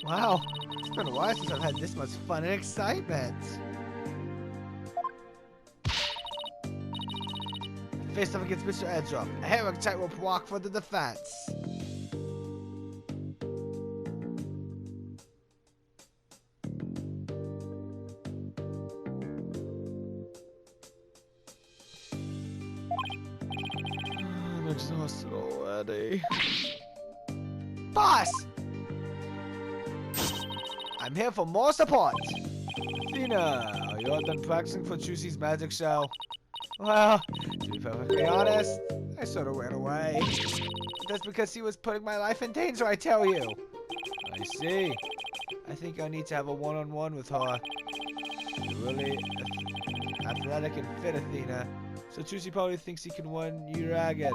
Wow, it's been a while since I've had this much fun and excitement. Faced up against Mr. Edgeup, a heroic tightrope walk for the defense. I'm exhausted already. Boss! I'm here for more support! Athena, are you all done practicing for Juicy's magic show? Well, to be perfectly honest, I sort of ran away. But that's because he was putting my life in danger, I tell you. I see. I think I need to have a one-on-one with her. You're really athletic and fit, Athena. So Juicy probably thinks he can win you ragged.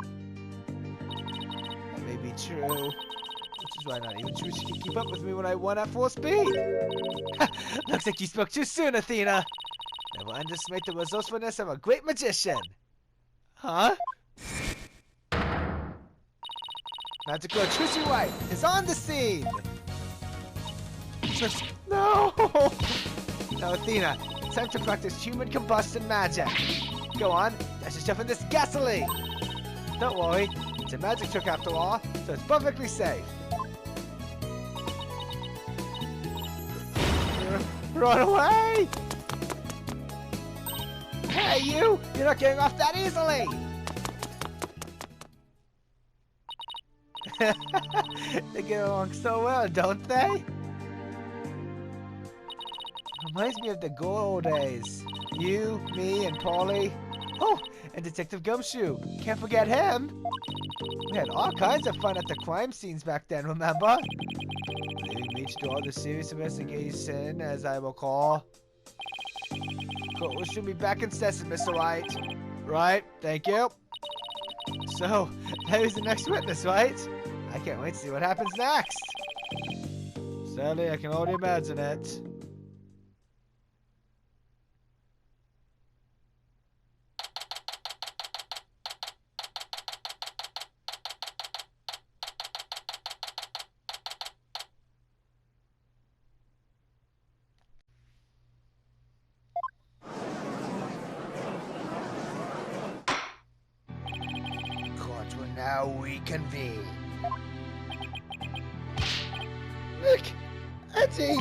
That may be true. Which is why not even Juicy can keep up with me when I run at full speed. Looks like you spoke too soon, Athena. Never underestimate the resourcefulness of a great magician. Huh? Magical Juicy White is on the scene. No! Now, Athena, it's time to practice human combustion magic. Go on, dash yourself in this gasoline. Don't worry, it's a magic trick after all, so it's perfectly safe. Run away! Hey, you! You're not getting off that easily! They get along so well, don't they? Reminds me of the good old days. You, me, and Paulie. Oh, and Detective Gumshoe. Can't forget him. We had all kinds of fun at the crime scenes back then, remember? Leaving me to do all the serious investigation, as I recall. Court will shoot me back in session, Mr. White. Right, thank you. So, Larry's the next witness, right? I can't wait to see what happens next. Sadly, I can already imagine it. Court will now reconvene. Nick! Eddie!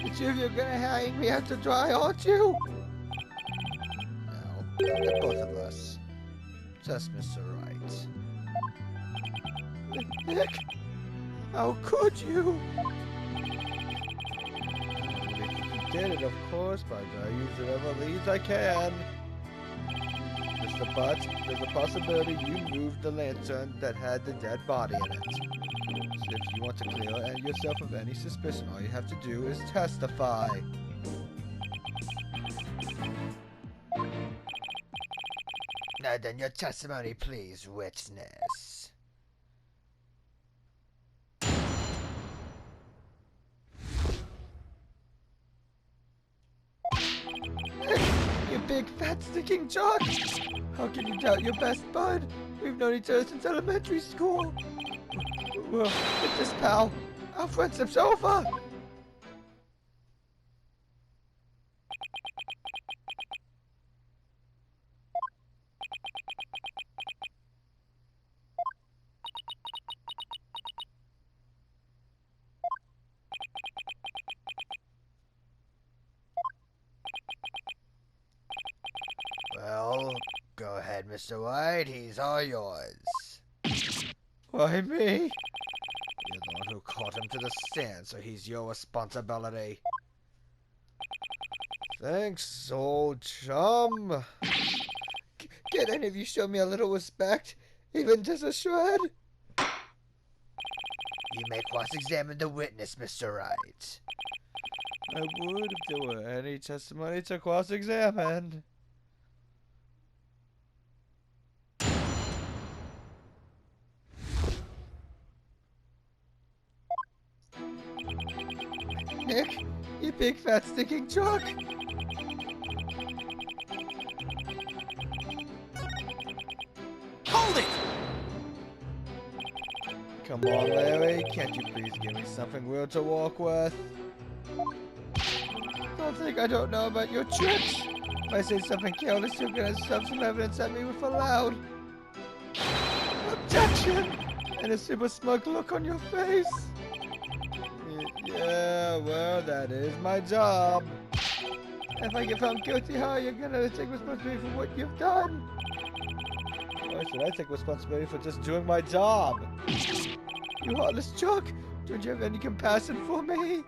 The two of you are gonna hang me out to dry, aren't you? No, they're both of us. Just Mr. Right. Nick! How could you? You did it, of course, but I use whatever leads I can. Mr. Butz, there's a possibility you moved the lantern that had the dead body in it. So if you want to clear yourself of any suspicion, all you have to do is testify. Now then, your testimony, please, witness. You big fat stinking jock! How can you doubt your best bud? We've known each other since elementary school. Well, get this, pal. Our friendship's over. Well, go ahead, Mr. White. He's all yours. Why me? You're the one who caught him to the stand, so he's your responsibility. Thanks, old chum. Can any of you show me a little respect? Even just a shred? You may cross-examine the witness, Mr. Wright. I would if there were any testimony to cross-examine. Nick, you big fat stinking jock! Hold it! Come on, Larry. Can't you please give me something real to walk with? Don't think I don't know about your tricks. If I say something careless, you're gonna shove some evidence at me with a loud objection and a super smug look on your face. Yeah, well, that is my job. If I get found guilty, how are you gonna take responsibility for what you've done? Why should I take responsibility for just doing my job? You heartless jerk! Don't you have any compassion for me?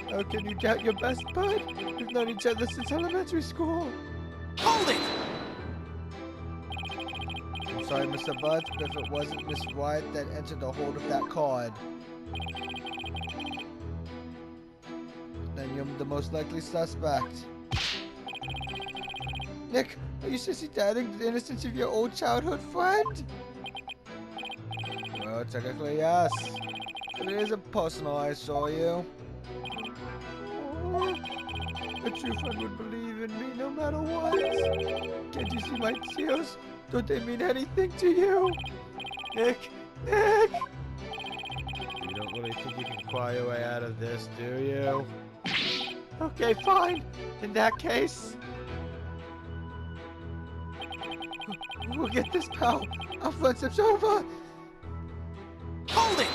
How can you doubt your best bud? We've known each other since elementary school. Hold it! I'm sorry, Mr. Butz, but if it wasn't Miss Wyatt that entered the hold of that card, then you're the most likely suspect. Nick, are you seriously doubting the innocence of your old childhood friend? Well, technically yes. But it isn't personal, I saw you. Oh, a true friend would believe in me no matter what. Can't you see my tears? Don't they mean anything to you? Nick! Nick! You don't really think you can cry your way out of this, do you? Okay, fine. In that case, we'll get this, pal. Our friendship's over. Hold it!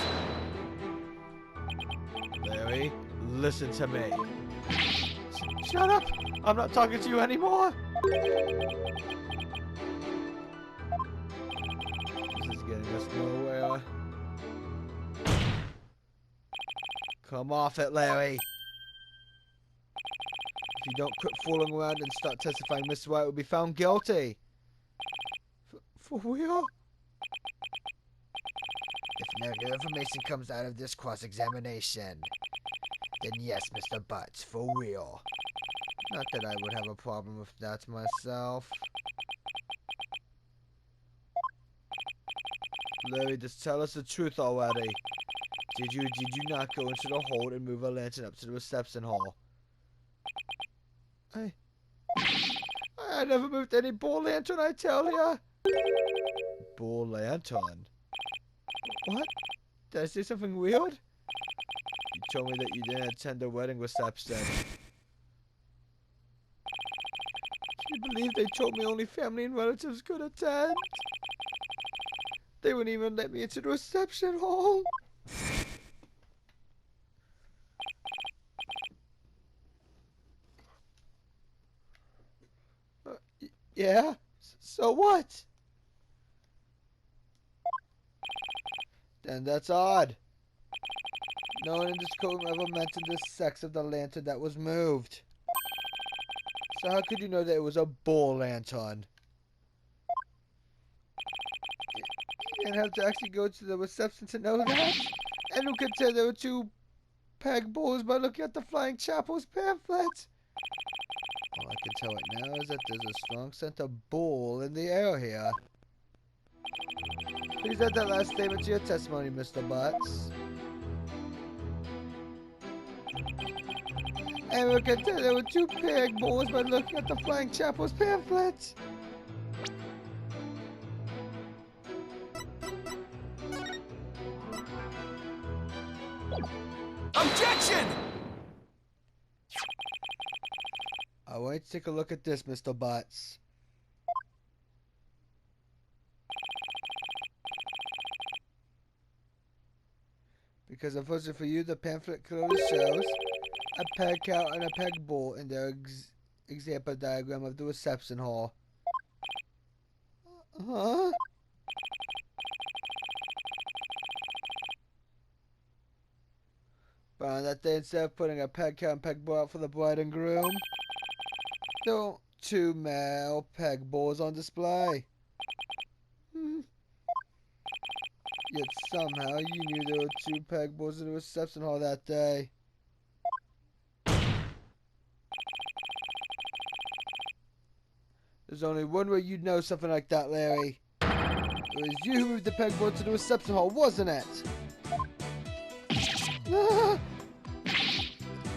Larry, listen to me. Shut up! I'm not talking to you anymore. This is getting us nowhere. Come off it, Larry. If you don't quit fooling around and start testifying, Mr. White will be found guilty. For real? If negative information comes out of this cross-examination, then yes, Mr. Butz, for real. Not that I would have a problem with that myself. Larry, just tell us the truth already. Did you not go into the hold and move a lantern up to the reception hall? I never moved any ball lantern, I tell ya. Ball lantern? What? Did I say something weird? You told me that you didn't attend the wedding reception. Can you believe they told me only family and relatives could attend? They wouldn't even let me into the reception hall. Yeah? So what? Then that's odd. No one in this courtroom ever mentioned the sex of the lantern that was moved. So how could you know that it was a ball lantern? You didn't have to actually go to the reception to know that? And who could tell there were two peg balls by looking at the Flying Chapel's pamphlet? All I can tell right now is that there's a strong scent of bull in the air here. Please add that last statement to your testimony, Mr. Butz. And we can tell there were two peg balls by looking at the Flying Chapel's pamphlet. Objection! I want you to take a look at this, Mr. Butz. Because unfortunately for you, the pamphlet clearly shows a peg cow and a peg bull in their example diagram of the reception hall. Huh? But on that day, instead of putting a peg cow and peg bull out for the bride and groom, there were two male peg bulls on display. Yet somehow you knew there were two peg bulls in the reception hall that day. There's only one way you'd know something like that, Larry. It was you who moved the peg board to the reception hall, wasn't it?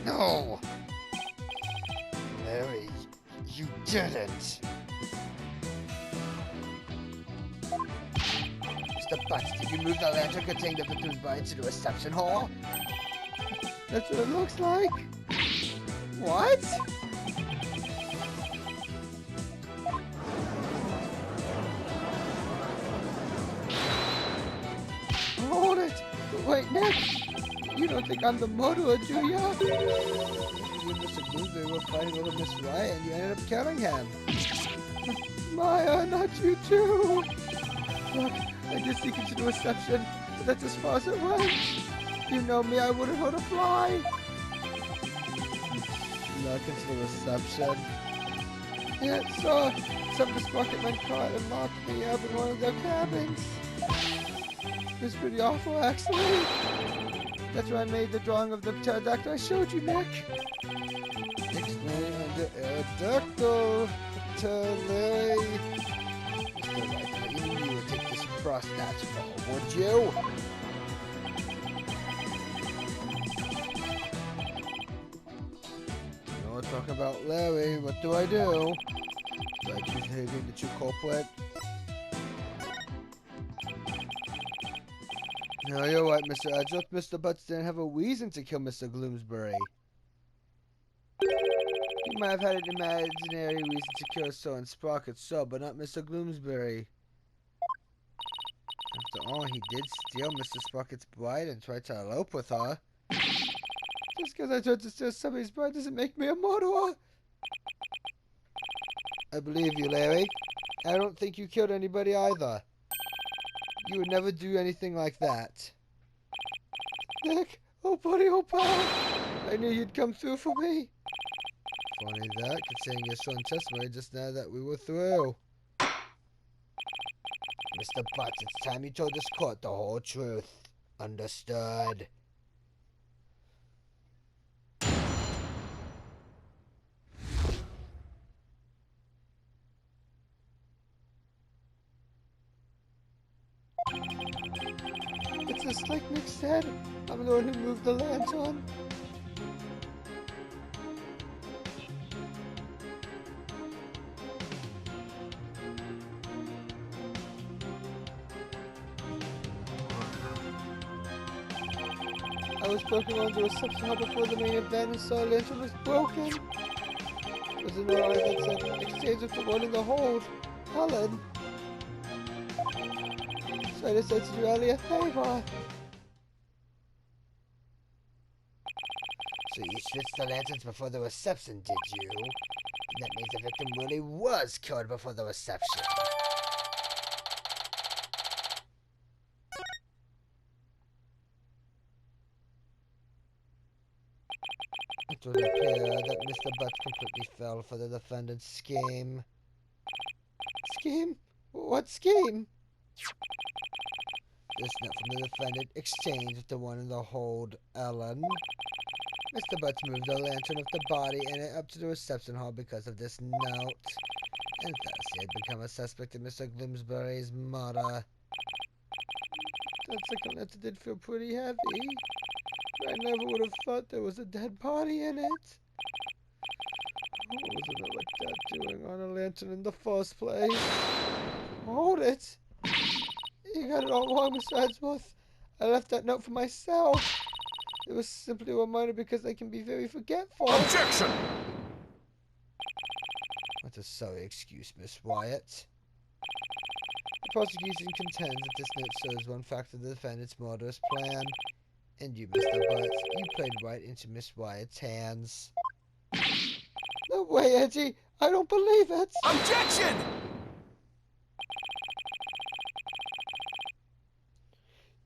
No! Larry, you didn't. Mr. Butz, did you move the lantern containing the victim's body to the reception hall? That's what it looks like. What? Hold it! Wait, Nick! You don't think I'm the murderer, do ya? You and Mr. Bloomsbury were fighting over Miss Wyatt and you ended up killing him. Maya, not you too! Look, I just sneaked into the reception, but that's as far as it went. You know me, I wouldn't hurt a fly. Snuck into the reception. Yeah, so some of the sprocket men caught and locked me up in one of their cabins. It was pretty awful, actually. That's where I made the drawing of the pterodactyl I showed you, Nick. Nick's name and the pterodactyl. Larry. Mr. Wright, even you would take this cross-natch fall, would you? No, talking about Larry. What do I do? Do I choose him the true culprit? No, you're right, Mr. Edgeworth. Mr. Butz didn't have a reason to kill Mr. Gloomsbury. He might have had an imaginary reason to kill Soren Sprocket, but not Mr. Gloomsbury. After all, he did steal Mr. Sprocket's bride and try to elope with her. Just because I tried to steal somebody's bride doesn't make me a murderer. I believe you, Larry. I don't think you killed anybody either. You would never do anything like that. Nick, oh buddy, oh pal. I knew you'd come through for me. Funny that, considering your sworn testimony just now that we were through. Mr. Butz, it's time you told this court the whole truth. Understood. It's just like Nick said. I'm the one who moved the lantern. I was poking on the reception hall before the main event and saw a lantern was broken. It was an order that said, exchange with the one in the hold, Helen. So I decided to do Ali a favor. So you switched the lanterns before the reception, did you? That means the victim really was killed before the reception. It would appear that Mr. Butz completely fell for the defendant's scheme. Scheme? What scheme? This note from the defendant exchanged with the one in the hold, Ellen. Mr. Butz moved the lantern with the body in it up to the reception hall because of this note, and thus he had become a suspect in Mr. Gloomsbury's murder. That second letter did feel pretty heavy. I never would have thought there was a dead body in it. What was a note like that doing on a lantern in the first place? Hold it! You got it all wrong, Mr. Edgeworth. I left that note for myself. It was simply a reminder because I can be very forgetful. Objection! What a sorry excuse, Miss Wyatt. The prosecution contends that this note shows one fact of the defendant's murderous plan. And you, Mr. Butz, you played right into Miss Wyatt's hands. No way, Edgy! I don't believe it! Objection!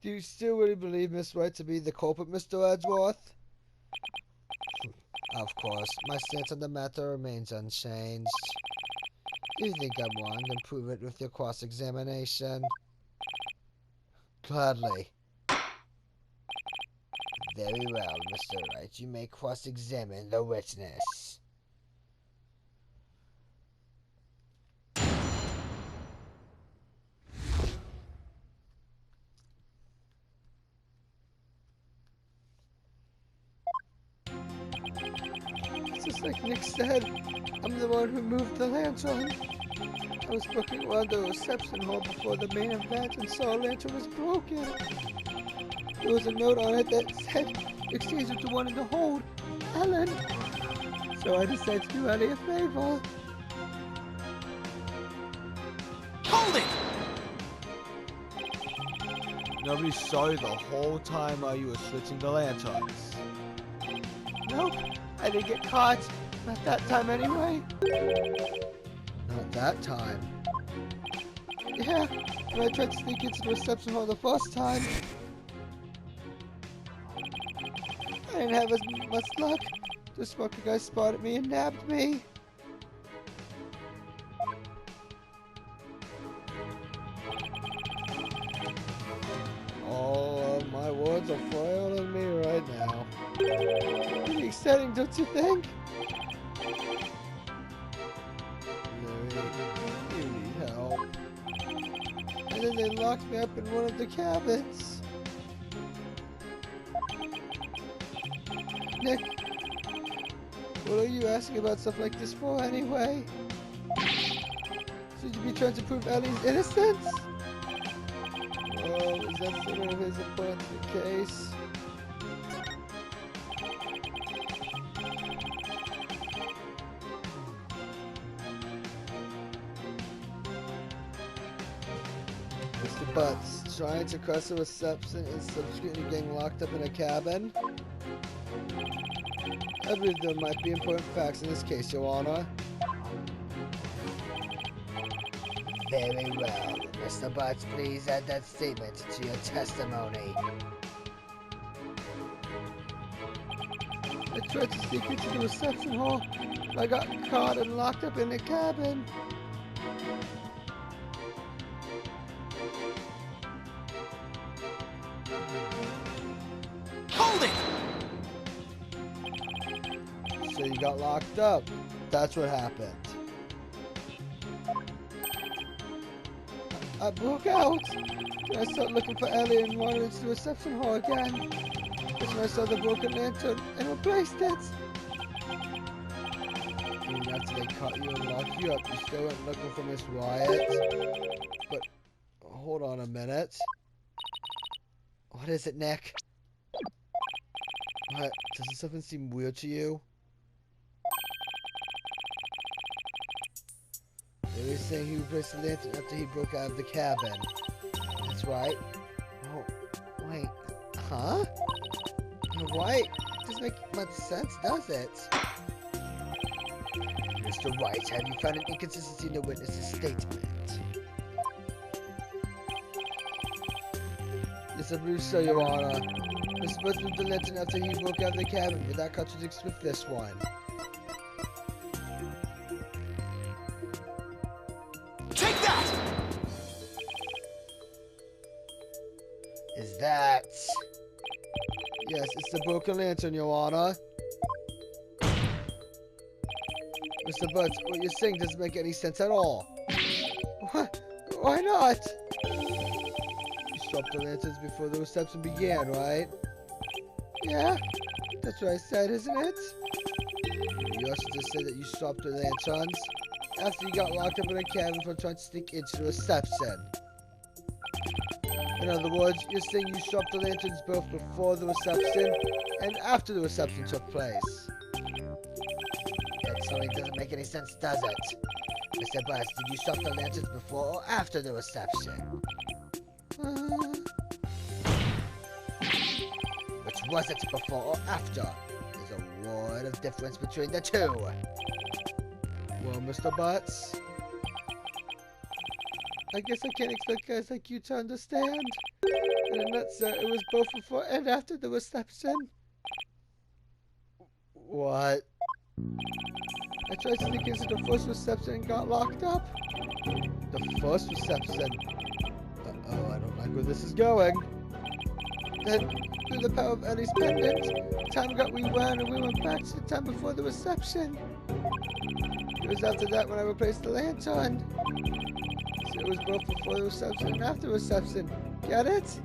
Do you still really believe Miss Wyatt to be the culprit, Mr. Edgeworth? Of course, my stance on the matter remains unchanged. Do you think I'm wrong? Then prove it with your cross-examination. Gladly. Very well, Mr. Wright. You may cross-examine the witness. Just like Nick said, I'm the one who moved the lantern. I was looking around the reception hall before the main event and saw a lantern was broken. There was a note on it that said, exchange it to one in the hold, Ellen. So I decided to do Ellie a favor. Hold it! Nobody saw you the whole time while you were switching the lanterns. Nope, I didn't get caught. Not that time anyway. Not that time. Yeah, when I tried to sneak into the reception hall the first time, I didn't have as much luck. The smoker guy spotted me and nabbed me. All of my words are foiling me right now. Pretty exciting, don't you think? You need help. And then they locked me up in one of the cabins. Nick, what are you asking about stuff like this for anyway? Should you be trying to prove Ellie's innocence? Well, is that sort of his important to the case? Mr. Butz, trying to cross the reception and subsequently getting locked up in a cabin? I believe there might be important facts in this case, Your Honor. Very well. Mr. Butz, please add that statement to your testimony. I tried to sneak into the reception hall, but I got caught and locked up in the cabin. Hold it! So you got locked up. That's what happened. I broke out. Then I started looking for Ellie and wandered into the reception hall again. That's when I saw the broken lantern and replaced it. Even after they caught you and locked you up, you still went looking for Miss Wyatt. But hold on a minute. What is it, Nick? What? Doesn't something seem weird to you? They were saying he replaced the lantern after he broke out of the cabin. That's right. Oh, wait. Huh? You're right. Doesn't make much sense, does it? Mr. White, have you found an inconsistency in the witness's statement? Yes, I believe so, Your Honor. Mr. Butz moved the lantern after he broke out of the cabin, but that contradicts with this one. Take that! Is that... Yes, it's the broken lantern, Your Honor. Mr. Butz, what you're saying doesn't make any sense at all. What? Why not? You swapped the lanterns before the reception began, right? Yeah, that's what I said, isn't it? You also just said that you swapped the lanterns after you got locked up in a cabin for trying to sneak into the reception. In other words, you're saying you swapped the lanterns both before the reception and after the reception took place. That certainly doesn't make any sense, does it? Mr. Butz, did you swap the lanterns before or after the reception? Which was it, before or after? There's a world of difference between the two. Well, Mr. Butz, I guess I can't expect guys like you to understand. In a nutshell, it was both before and after the reception. what? I tried to sneak into the first reception and got locked up. The first reception? Uh-oh, I don't like where this is going. Then, through the power of Ellie's pendant, time got rewound and we went back to the time before the reception. It was after that when I replaced the lantern. So it was both before the reception and after the reception. Get it?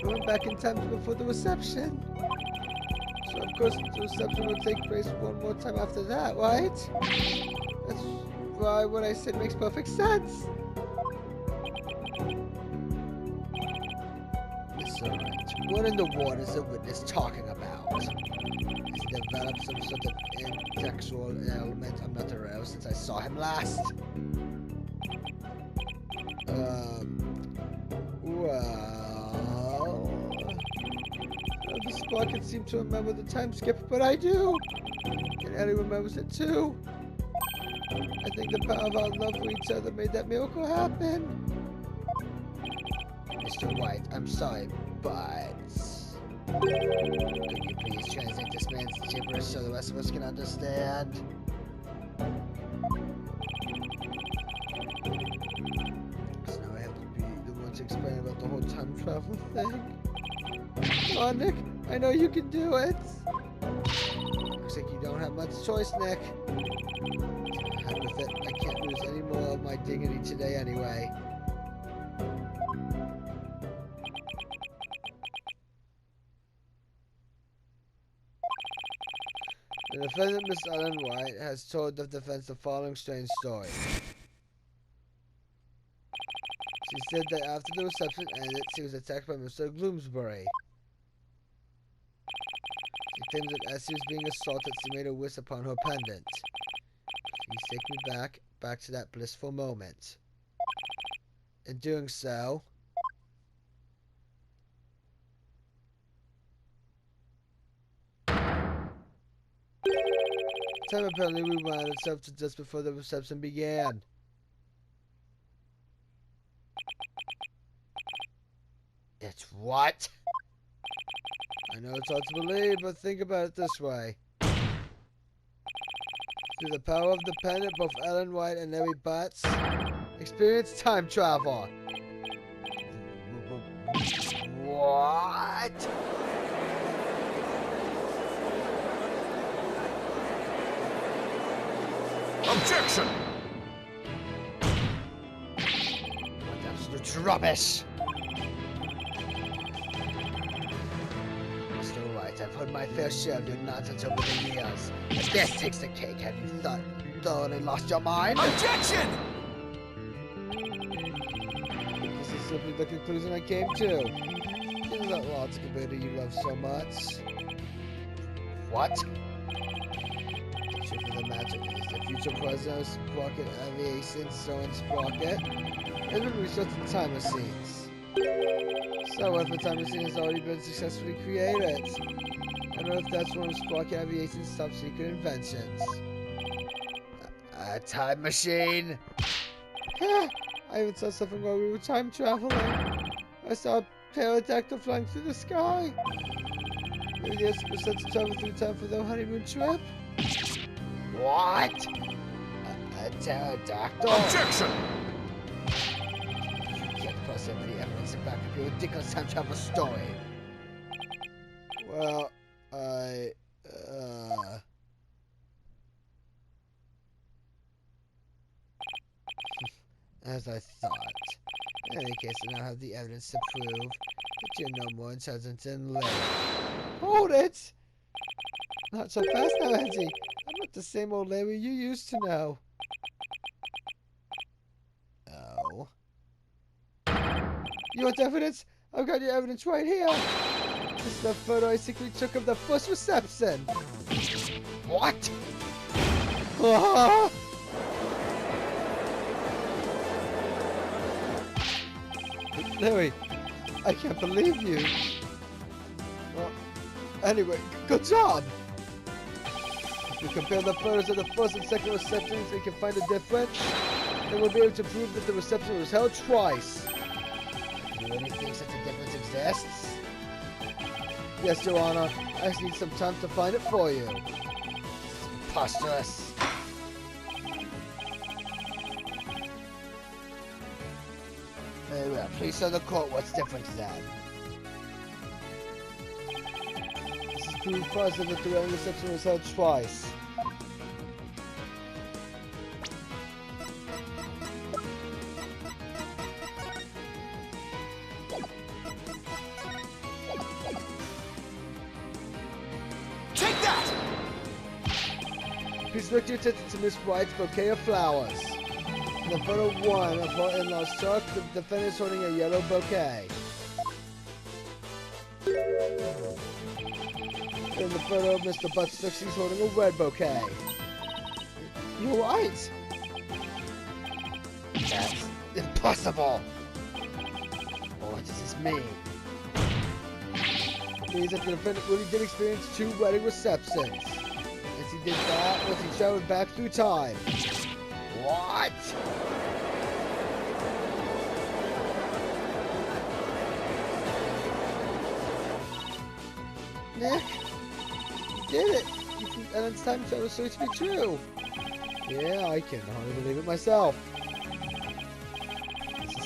We went back in time to before the reception. So of course the reception will take place one more time after that, right? That's why what I said makes perfect sense. It's alright. What in the world is the witness talking about? Has he developed some sort of intellectual element I'm not aware of since I saw him last? Well... the Spark can seem to remember the time skip, but I do! And Ellie remembers it too! I think the power of our love for each other made that miracle happen! Mr. White, I'm sorry, but... Could you please translate this man's gibberish so the rest of us can understand? So now I have to be the one to explain about the whole time travel thing? Come on, Nick. I know you can do it. Looks like you don't have much choice, Nick. Heck with it. I can't lose any more of my dignity today anyway. The defendant, Miss Ellen White, has told the defense the following strange story. She said that after the reception ended, she was attacked by Mr. Gloomsbury. She claims that as she was being assaulted, she made a wish upon her pendant. Please take me back to that blissful moment. In doing so, time apparently rewound itself to just before the reception began. It's what? I know it's hard to believe, but think about it this way. Through the power of the pendant, both Ellen White and Larry Butz experienced time travel. What? Objection! What absolute rubbish! Mr. White, I've heard my fair share of your nonsense over the years. If this takes the cake, have you thoroughly lost your mind? Objection! This is simply the conclusion I came to. Isn't that logical baby you love so much? What? The truth of the matter is the future president of Sprocket Aviation, Soren Sprocket, has been researching time machines. So if a time machine has already been successfully created, I don't know if that's one of Sprocket Aviation's top secret inventions. A time machine? I even saw something while we were time traveling. I saw a pterodactyl flying through the sky. Maybe the Esper sent to travel through time for their honeymoon trip? What? A pterodactyl? Objection! You can't cross any evidence to back up your ridiculous time travel story. Well, as I thought. In any case, I now have the evidence to prove that you're no more intelligent than Larry. Hold it! Not so fast now, Angie. I'm not the same old Larry you used to know. Oh. You want evidence? I've got your evidence right here. This is the photo I secretly took of the first reception. What? Ah! Larry, I can't believe you. Well, anyway, good job. If we compare the photos of the first and second receptions and can find a difference, then we'll be able to prove that the reception was held twice. Do you really think such a difference exists? Yes, Your Honor. I just need some time to find it for you. It's preposterous. Very well. Please tell the court what's different then. This is proof positive that the wedding reception was held twice. Please direct your attention to Miss White's bouquet of flowers. In the photo 1 of her in-laws truck, the defendant is holding a yellow bouquet. In the photo of Mr. Butz, he's holding a red bouquet. You're right. That's impossible. What does this mean? It means that the defendant really did experience 2 wedding receptions. As he did that, once he traveled back through time. What? Nick, you did it. And it's time travel story to be true. Yeah, I can hardly believe it myself.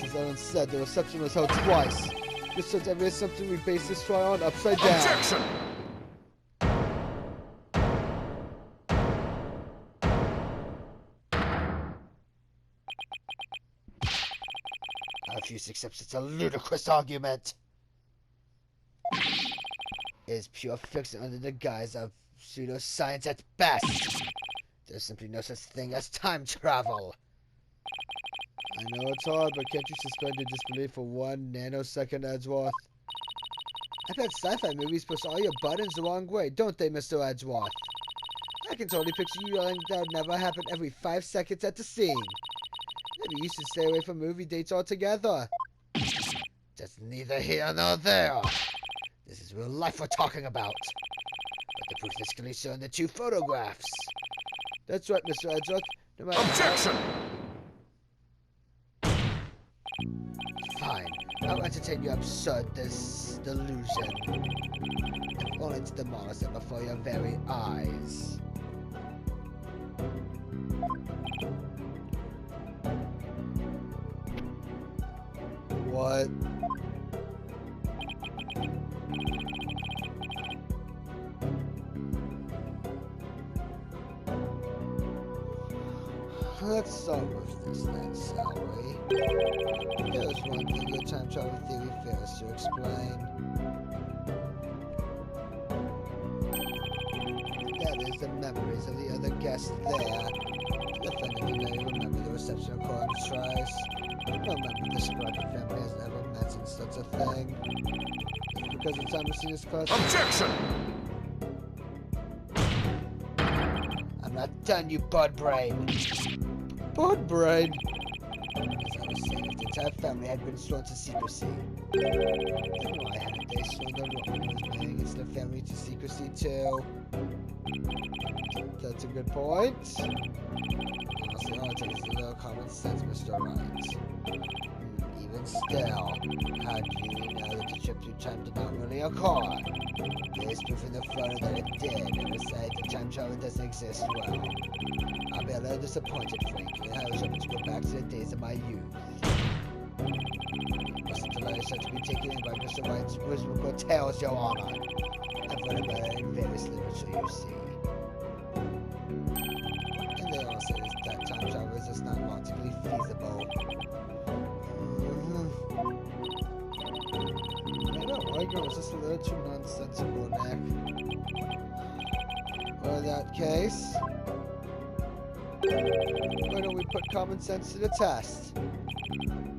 As Ellen said, the reception was held twice. This sets every assumption we base this trial on upside down. Objection! I refuse to accept such a ludicrous argument. It is pure fiction under the guise of pseudoscience at best. There's simply no such thing as time travel. I know it's hard, but can't you suspend your disbelief for 1 nanosecond, Edgeworth? I bet sci-fi movies push all your buttons the wrong way, don't they, Mr. Edgeworth? I can totally picture you yelling that would never happen every 5 seconds at the scene. Maybe you should stay away from movie dates altogether. That's neither here nor there. This is real life we're talking about. But the proof is clearly shown in the 2 photographs. That's right, Mr. Edgeworth. No matter Objection! Fine. I'll entertain your absurd delusion. If only to demolish it before your very eyes. What? Let's start with this then, shall we? Here's one thing your time travel theory fails to explain. That is the memories of the other guests there. The defendant can never remember the reception of Corin's Trice. No member of the Spartan family has ever mentioned such a thing. It's because the time machine is caused. Objection! I'm not done, you bud brain. Bud brain? As I was saying, if the entire family had been sworn to secrecy, then why hadn't they sworn the woman was marrying into the family to secrecy too? That's a good point. Honestly, all it takes is a little common sense, Mr. Wright. Even still, how do you know that the trip through time did not really occur? There's proof in the photo that it did, and besides, the time travel doesn't exist well. I'll be a little disappointed, frankly. I was hoping to go back to the days of my youth. Must allow yourself to be taken in by Mr. Wright's whimsical tales, Your Honor. I've read about it in various literature, you see. And they all say that time travel is just not logically feasible. I know, argument was just a little too nonsensical, Nick. Well, in that case, why don't we put common sense to the test?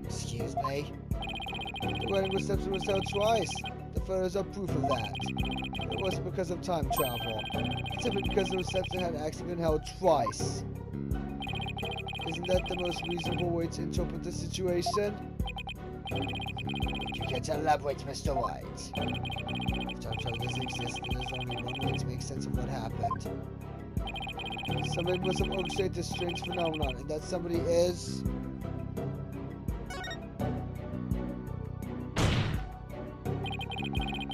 Excuse me? The wedding reception was held twice. The photos are proof of that. It wasn't because of time travel. It's simply because the reception had actually been held twice. Isn't that the most reasonable way to interpret the situation? You can't elaborate, Mr. White. If time travel doesn't exist, then there's only one way to make sense of what happened. Somebody must have orchestrated this strange phenomenon, and that somebody is...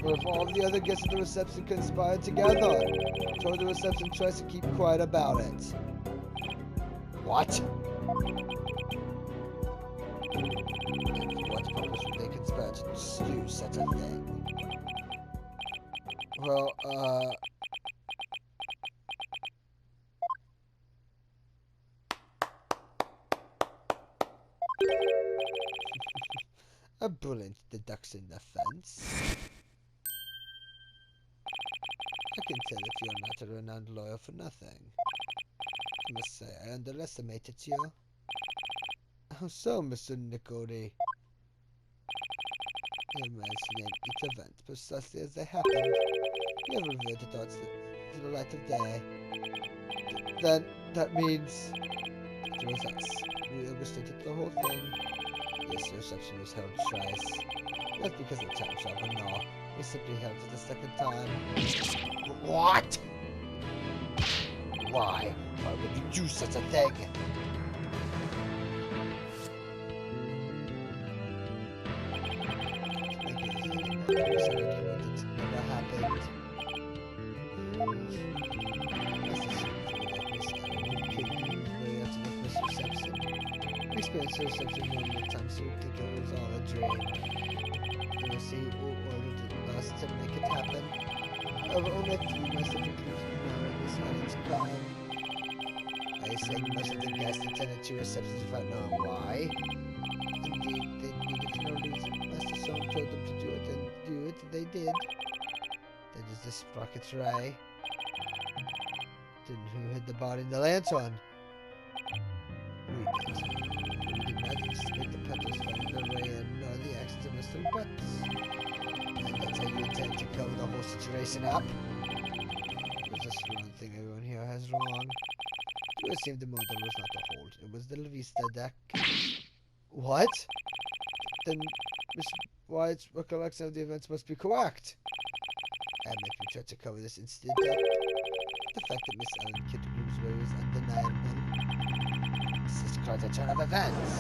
Or if all of the other guests at the reception conspired together, told the reception tries to keep quiet about it. What? And for what purpose would they conspire to do such a thing? Well, a brilliant deduction defense. I can tell that you are not a renowned lawyer for nothing. must say I underestimated you. How so, Mr. Nicody? You imagining each event precisely as they happened. You have revealed the thoughts to the light of day. Then that means it was us. We overstated the whole thing. Yes, your reception was held twice. Not because of time travel, no. We simply held it a second time. What? Why? Why would you do such a thing? It never happened. Experience reception one more time, so we think it was all a dream. And we see who ordered us to make it happen. However, only a few must have concluded knowing this audience crime. I say most of the guests attended to receptions without knowing why. Indeed, they needed no reason. Master Song told them to do it, and do it, they did. That is the sprocket's ray. Then who hid the body in the lantern? We did. We did not instigate the petals finding the ray and nor the actions of Mr. Butz. And that's how you intend to cover the whole situation up? There's just one thing everyone here has wrong. You assumed the model was not the hold. It was the La Vista deck. What? Then Miss White's recollection of the events must be correct. And if we try to cover this instead, the fact that Miss Ellen Kittery's way was undeniable. This is quite a turn of events.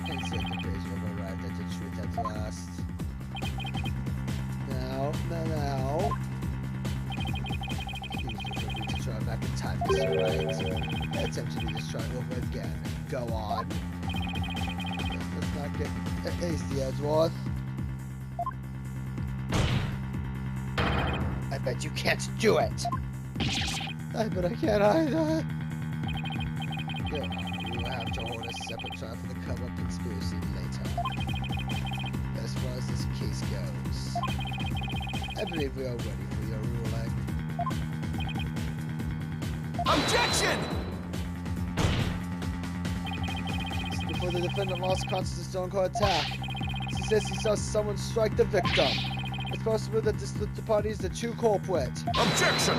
And so the days have arrived at the truth at last. Now. To try back in time, Mr. Right. Attempt to do this try over again. Go on. Let's not get hasty, Edgeworth. I bet you can't do it. I bet I can't either. We will have to hold a separate trial for the cover-up conspiracy later. As far as this case goes, I believe we are ready for your ruling. Objection! Before the defendant lost consciousness during her attack, she says he saw someone strike the victim. It's possible that the party is the true culprit. Objection!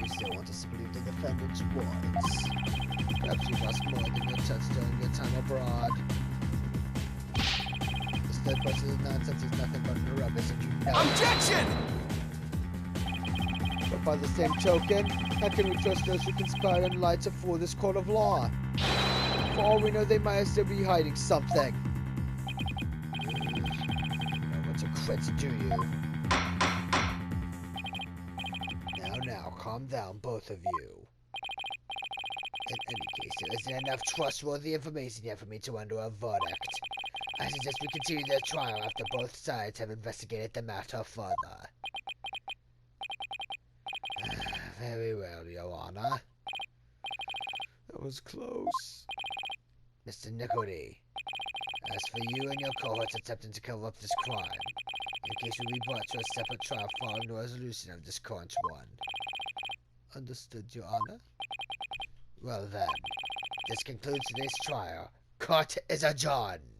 You still want us to believe the defendant's words. Perhaps you lost more than your touch during your time abroad. This third person of nonsense is nothing but rubbish, and you know it. Objection! But by the same token, how can we trust those who conspire and lie to fool this court of law? For all we know, they might still be hiding something. You know what's a crit, do you? Now, calm down, both of you. In any case, there isn't enough trustworthy information yet for me to render a verdict. I suggest we continue the trial after both sides have investigated the matter further. Very well, Your Honor. That was close. Mr. Nicody, as for you and your cohorts attempting to cover up this crime, the case will be brought to a separate trial following the resolution of this current one. Understood, Your Honor? Well then, this concludes today's trial. Court is adjourned.